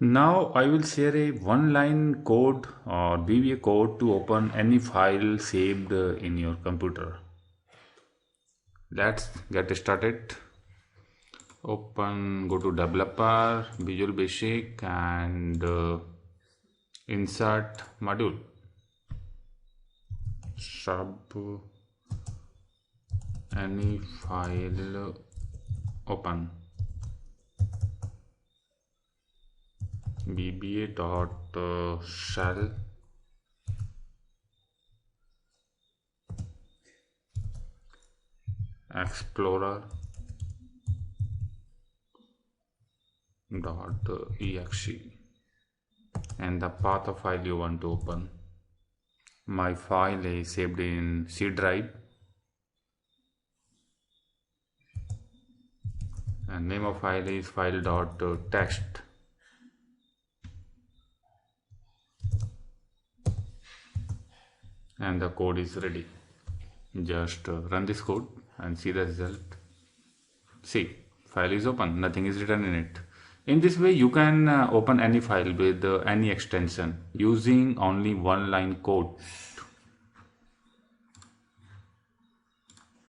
Now I will share a one-line code or VBA code to open any file saved in your computer. Let's get started. Go to developer, Visual Basic, and insert module. Sub any file open. VBA.shell explorer .exe and the path of file you want to open. My file is saved in C drive and name of file is file.text. And the code is ready. Just run this code and see the result. See, file is open, nothing is written in it. In this way you can open any file with any extension using only one line code.